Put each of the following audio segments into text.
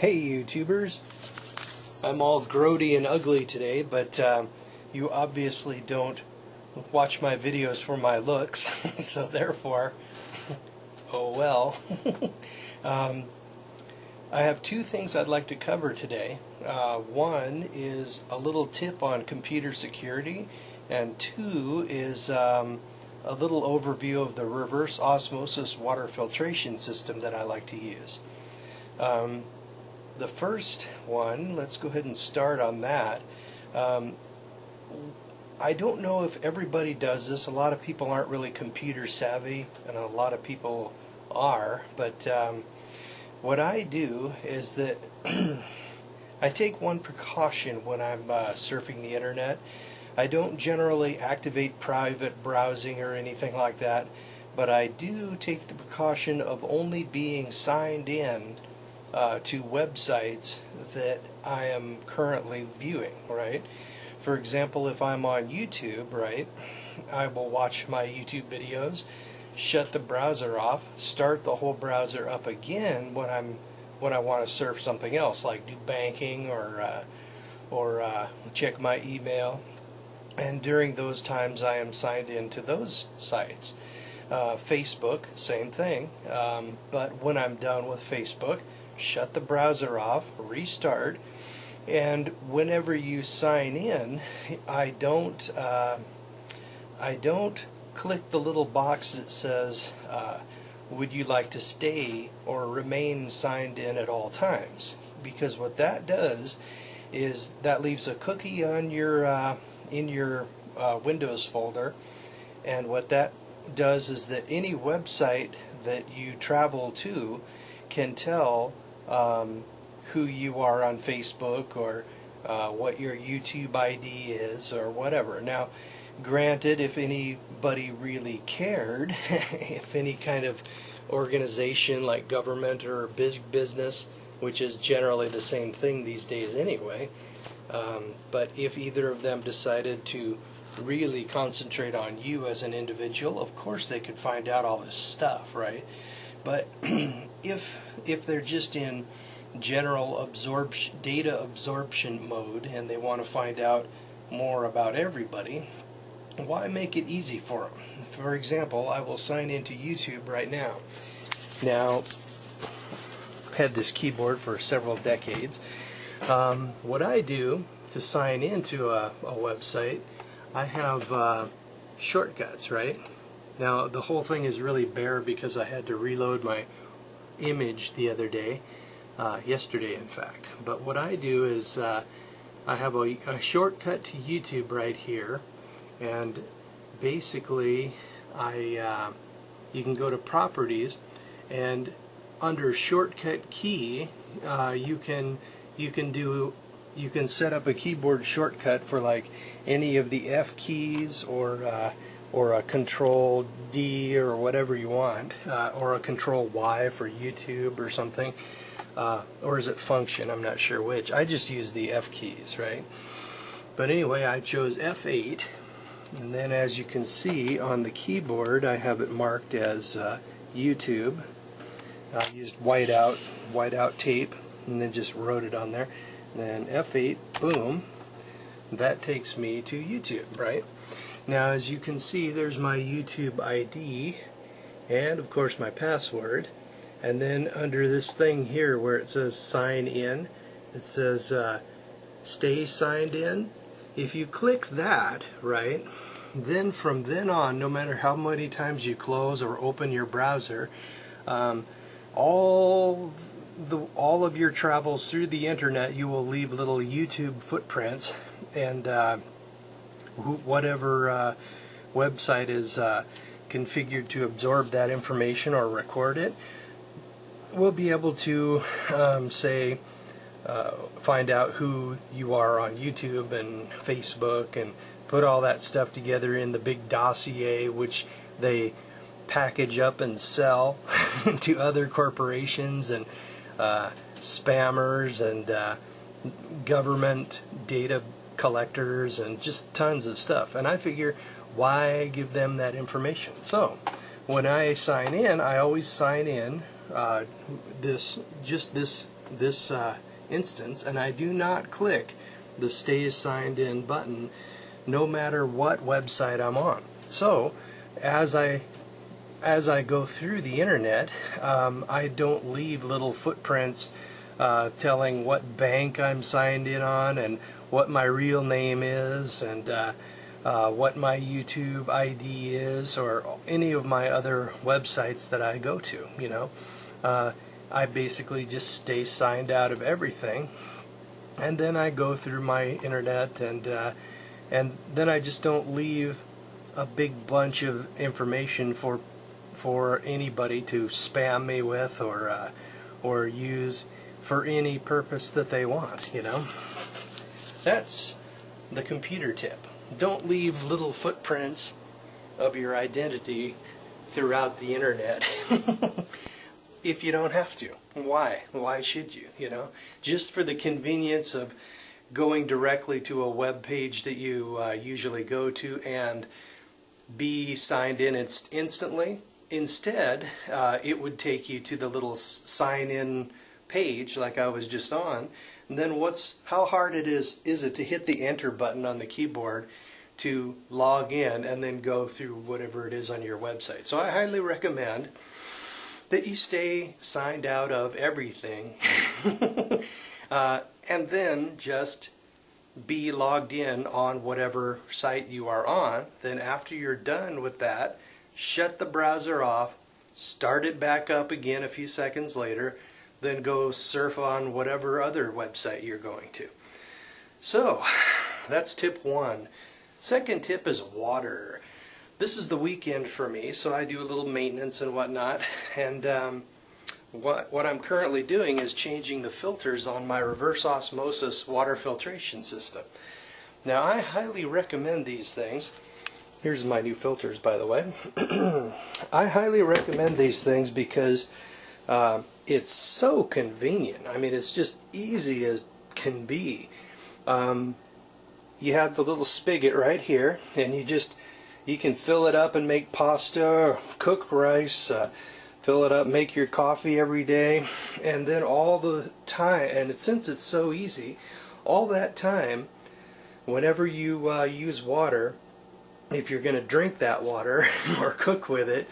Hey YouTubers, I'm all grody and ugly today, but you obviously don't watch my videos for my looks, so therefore, oh well. I have two things I'd like to cover today. One is a little tip on computer security, and two is a little overview of the reverse osmosis water filtration system that I like to use. The first one, let's go ahead and start on that. I don't know if everybody does this. A lot of people aren't really computer savvy, and a lot of people are, but what I do is that I take one precaution when I'm surfing the internet. I don't generally activate private browsing or anything like that, but I do take the precaution of only being signed in to websites that I am currently viewing, right? For example, if I'm on YouTube, right, I will watch my YouTube videos, shut the browser off, start the whole browser up again when I want to surf something else, like do banking or check my email. And during those times, I am signed into those sites. Facebook, same thing. But when I'm done with Facebook, shut the browser off, restart, and whenever you sign in, I don't click the little box that says would you like to stay or remain signed in at all times, because what that does is that leaves a cookie on your in your Windows folder, and what that does is that any website that you travel to can tell who you are on Facebook, or what your YouTube ID is, or whatever. Now, granted, if anybody really cared, if any kind of organization like government or business, which is generally the same thing these days anyway, but if either of them decided to really concentrate on you as an individual, of course they could find out all this stuff, right? But if they're just in general data absorption mode and they want to find out more about everybody, why make it easy for them? For example, I will sign into YouTube right now. Now, I've had this keyboard for several decades. What I do to sign into a website, I have shortcuts, right? Now, the whole thing is really bare because I had to reload my image the other day, yesterday in fact. But what I do is I have a shortcut to YouTube right here, and basically you can go to Properties, and under Shortcut Key you can set up a keyboard shortcut for like any of the F keys, or a Control D or whatever you want, or a Control Y for YouTube or something, or is it Function? I'm not sure which. I just use the F keys, right? But anyway, I chose F8, and then as you can see on the keyboard, I have it marked as YouTube. I used whiteout tape, and then just wrote it on there. And then F8, boom, that takes me to YouTube, right? Now, as you can see, there's my YouTube ID, and of course my password. And then under this thing here where it says sign in, it says stay signed in. If you click that, right, then from then on, no matter how many times you close or open your browser, all all of your travels through the internet, you will leave little YouTube footprints, and whatever website is configured to absorb that information or record it, we'll be able to say find out who you are on YouTube and Facebook, and put all that stuff together in the big dossier, which they package up and sell to other corporations and spammers and government data collectors and just tons of stuff. And I figure, why give them that information? So when I sign in, I always sign in this instance, and I do not click the Stay Signed In button no matter what website I'm on. So as I go through the internet, I don't leave little footprints telling what bank I'm signed in on, and what my real name is, and what my YouTube ID is, or any of my other websites that I go to. You know, I basically just stay signed out of everything, and then I go through my internet, and then I just don't leave a big bunch of information for anybody to spam me with, or use for any purpose that they want. You know, that's the computer tip. Don't leave little footprints of your identity throughout the internet if you don't have to. Why? Why should you? You know, just for the convenience of going directly to a web page that you usually go to and be signed in instantly. Instead, it would take you to the little sign in page like I was just on. And then how hard is it to hit the enter button on the keyboard to log in and then go through whatever it is on your website? So I highly recommend that you stay signed out of everything and then just be logged in on whatever site you are on. Then after you're done with that, shut the browser off, start it back up again a few seconds later, then go surf on whatever other website you're going to. So that's tip one. Second tip is water. This is the weekend for me, so I do a little maintenance and whatnot, and what I'm currently doing is changing the filters on my reverse osmosis water filtration system. Now, I highly recommend these things. Here's my new filters, by the way. I highly recommend these things because it's so convenient. I mean, it's just easy as can be. You have the little spigot right here, and you can fill it up and make pasta, or cook rice, fill it up, make your coffee every day, and then all the time, and since it's so easy, all that time, whenever you use water, if you're going to drink that water or cook with it,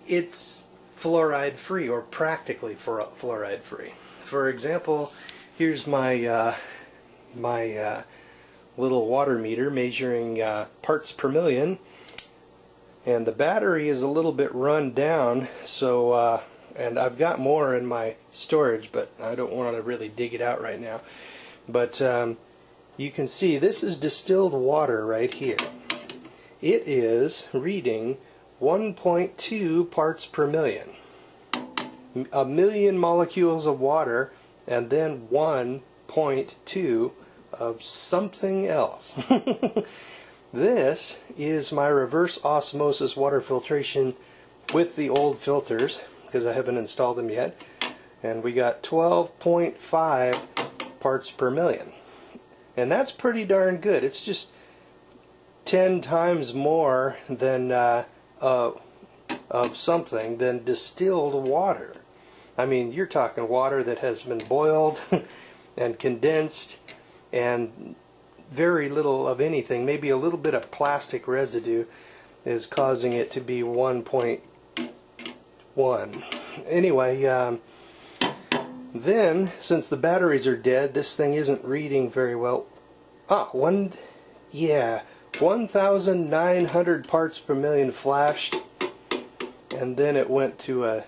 it's fluoride free, or practically fluoride free. For example, here's my little water meter measuring parts per million, and the battery is a little bit run down, so and I've got more in my storage, but I don't want to really dig it out right now. But you can see this is distilled water right here. It is reading 1.2 parts per million. A million molecules of water, and then 1.2 of something else. This is my reverse osmosis water filtration with the old filters, because I haven't installed them yet, and we got 12.5 parts per million, and that's pretty darn good. It's just 10 times more than of something than distilled water. I mean, you're talking water that has been boiled and condensed, and very little of anything, maybe a little bit of plastic residue, is causing it to be 1.1. Anyway, then, since the batteries are dead, this thing isn't reading very well. 1,900 parts per million flashed, and then it went to a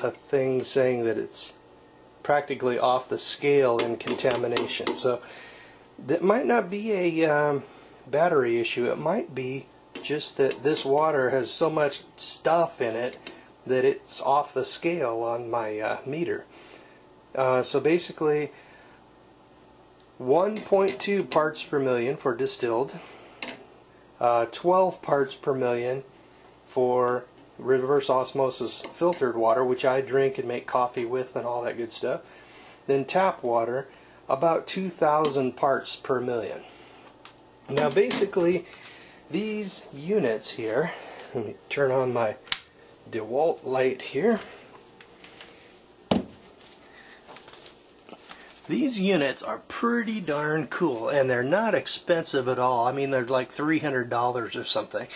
a thing saying that it's practically off the scale in contamination. So that might not be a battery issue. It might be just that this water has so much stuff in it that it's off the scale on my meter. So basically 1.2 parts per million for distilled, 12 parts per million for reverse osmosis filtered water, which I drink and make coffee with and all that good stuff. Then tap water, about 2,000 parts per million. Now basically these units here, let me turn on my DeWalt light here. These units are pretty darn cool, and they're not expensive at all. I mean, they're like $300 or something.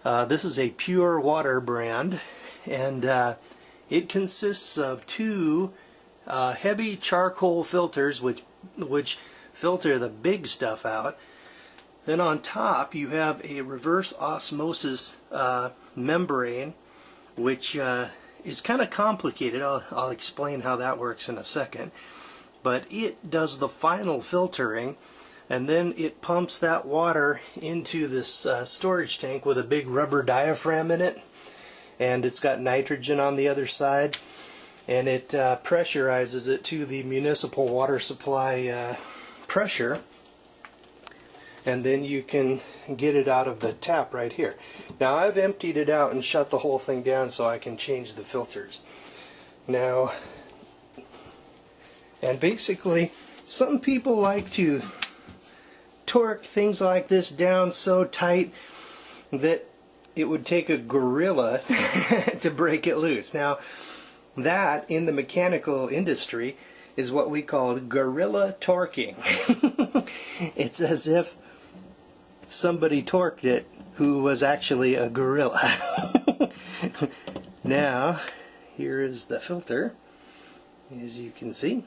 This is a pure water brand, and it consists of two heavy charcoal filters which filter the big stuff out. Then on top you have a reverse osmosis membrane, which is kind of complicated. I'll explain how that works in a second. But it does the final filtering, and then it pumps that water into this storage tank with a big rubber diaphragm in it, and it's got nitrogen on the other side, and it pressurizes it to the municipal water supply pressure, and then you can get it out of the tap right here. Now I've emptied it out and shut the whole thing down so I can change the filters. Now, and basically some people like to torque things like this down so tight that it would take a gorilla to break it loose. Now that in the mechanical industry is what we call gorilla torquing. It's as if somebody torqued it who was actually a gorilla. Now here is the filter, as you can see.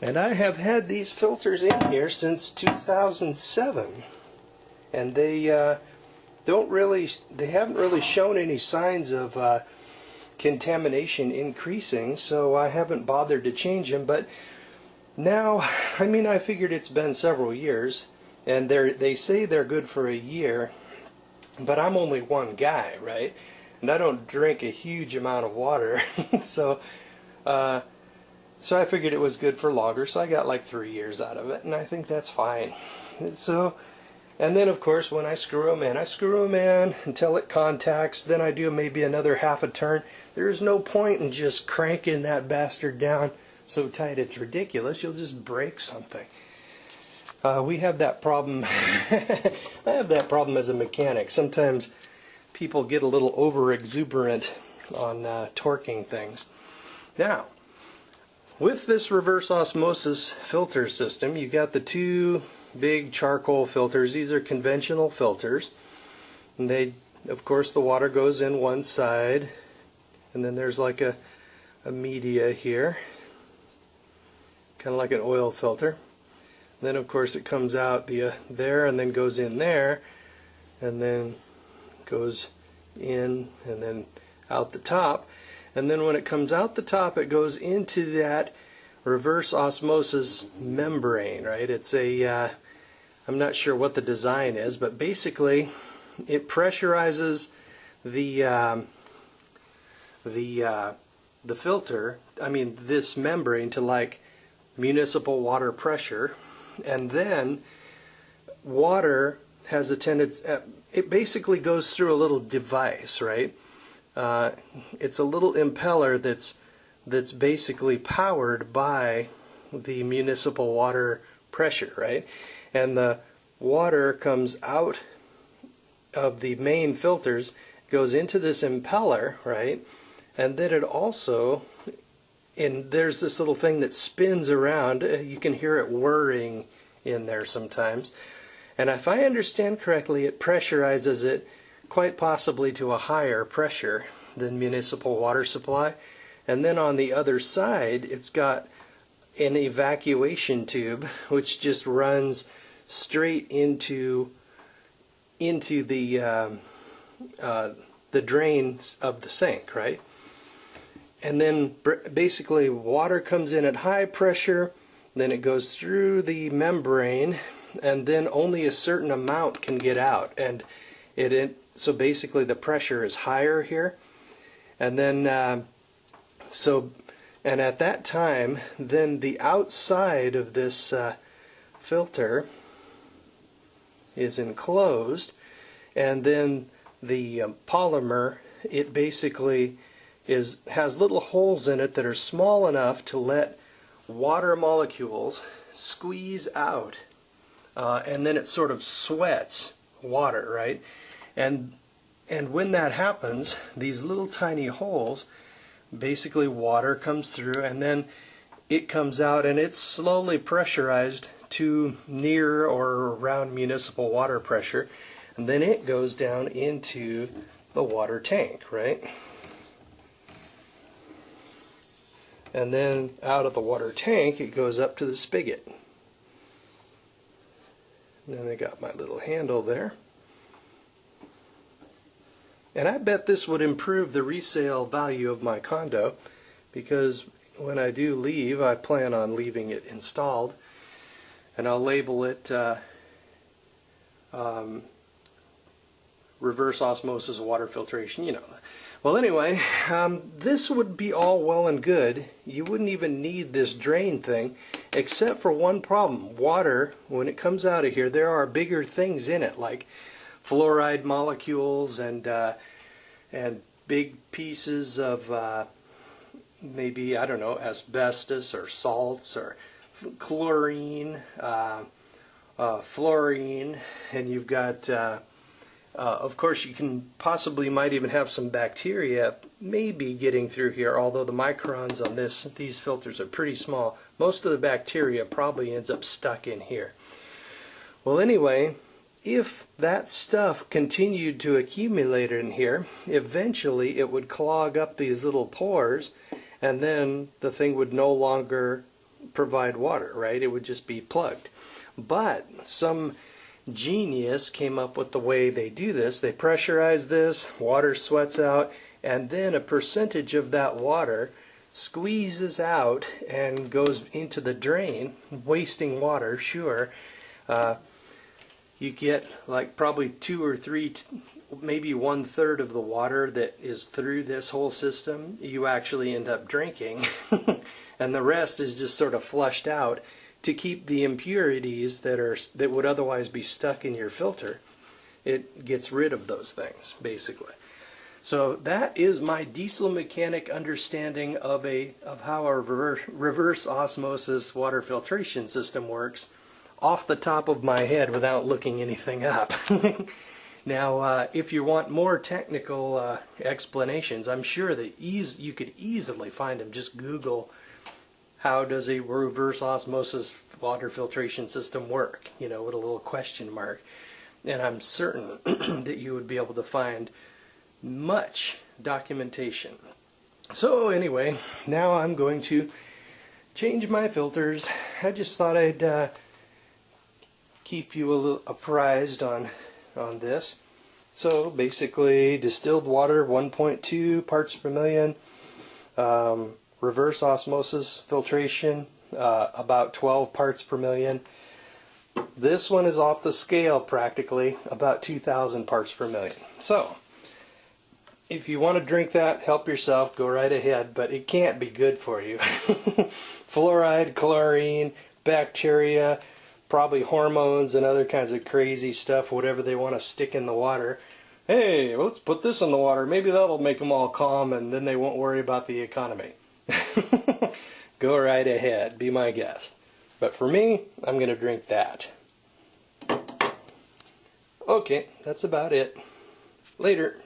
And I have had these filters in here since 2007, and they haven't really shown any signs of contamination increasing, so I haven't bothered to change them. But now, I mean, I figured it's been several years, and they say they're good for a year, but I'm only one guy, right? And I don't drink a huge amount of water, so I figured it was good for longer, so I got like 3 years out of it, and I think that's fine. So, and then of course when I screw them in until it contacts, then I do maybe another half a turn. There's no point in just cranking that bastard down so tight it's ridiculous. You'll just break something. We have that problem. I have that problem as a mechanic. Sometimes people get a little over exuberant on torquing things. Now, with this reverse osmosis filter system, you got the two big charcoal filters. These are conventional filters. And they, of course, the water goes in one side, and then there's like a media here, kind of like an oil filter. And then, of course, it comes out there and then goes in there, and then goes in and then out the top. And then when it comes out the top, it goes into that reverse osmosis membrane, right? It's a, I'm not sure what the design is, but basically it pressurizes the filter, I mean this membrane, to like municipal water pressure, and then water has a tendency, it basically goes through a little device, right? It's a little impeller that's basically powered by the municipal water pressure, right? And the water comes out of the main filters, goes into this impeller, right? And then it also, and there's this little thing that spins around. You can hear it whirring in there sometimes. And if I understand correctly, it pressurizes it quite possibly to a higher pressure than municipal water supply. And then on the other side, it's got an evacuation tube which just runs straight into the drains of the sink, right? and then basically water comes in at high pressure, then it goes through the membrane, and then only a certain amount can get out, and so basically the pressure is higher here, and then and at that time then the outside of this filter is enclosed, and then the polymer, it basically has little holes in it that are small enough to let water molecules squeeze out, and then it sort of sweats water, right? And when that happens, these little tiny holes, basically water comes through, and then it comes out, and it's slowly pressurized to near or around municipal water pressure, and then it goes down into the water tank, right? And then out of the water tank it goes up to the spigot. And then I got my little handle there. And I bet this would improve the resale value of my condo, because when I do leave, I plan on leaving it installed, and I'll label it reverse osmosis water filtration, you know. Well, anyway, this would be all well and good. You wouldn't even need this drain thing, except for one problem. Water, when it comes out of here, there are bigger things in it, like fluoride molecules and big pieces of maybe, I don't know, asbestos or salts or chlorine, fluorine, and you've got of course you can might even have some bacteria maybe getting through here, although the microns on these filters are pretty small. Most of the bacteria probably ends up stuck in here. Well, anyway, if that stuff continued to accumulate in here, eventually it would clog up these little pores, and then the thing would no longer provide water, right? It would just be plugged. But some genius came up with the way they do this. They pressurize this, water sweats out, and then a percentage of that water squeezes out and goes into the drain, wasting water, sure. You get like probably 2 or 3, maybe 1/3 of the water that is through this whole system you actually end up drinking, and the rest is just sort of flushed out to keep the impurities that would otherwise be stuck in your filter. It gets rid of those things, basically. So that is my diesel mechanic understanding of how a reverse osmosis water filtration system works, off the top of my head without looking anything up. Now, if you want more technical explanations, I'm sure that you could easily find them. Just Google, how does a reverse osmosis water filtration system work? You know, with a little question mark. And I'm certain that you would be able to find much documentation. So anyway, now I'm going to change my filters. I just thought I'd keep you a little apprised on this. So basically, distilled water 1.2 parts per million, reverse osmosis filtration about 12 parts per million. This one is off the scale practically, about 2,000 parts per million. So if you want to drink that, help yourself, go right ahead, but it can't be good for you. Fluoride, chlorine, bacteria, probably hormones and other kinds of crazy stuff, whatever they want to stick in the water. Hey, let's put this in the water. Maybe that'll make them all calm, and then they won't worry about the economy. Go right ahead, be my guest. But for me, I'm going to drink that. Okay, that's about it. Later.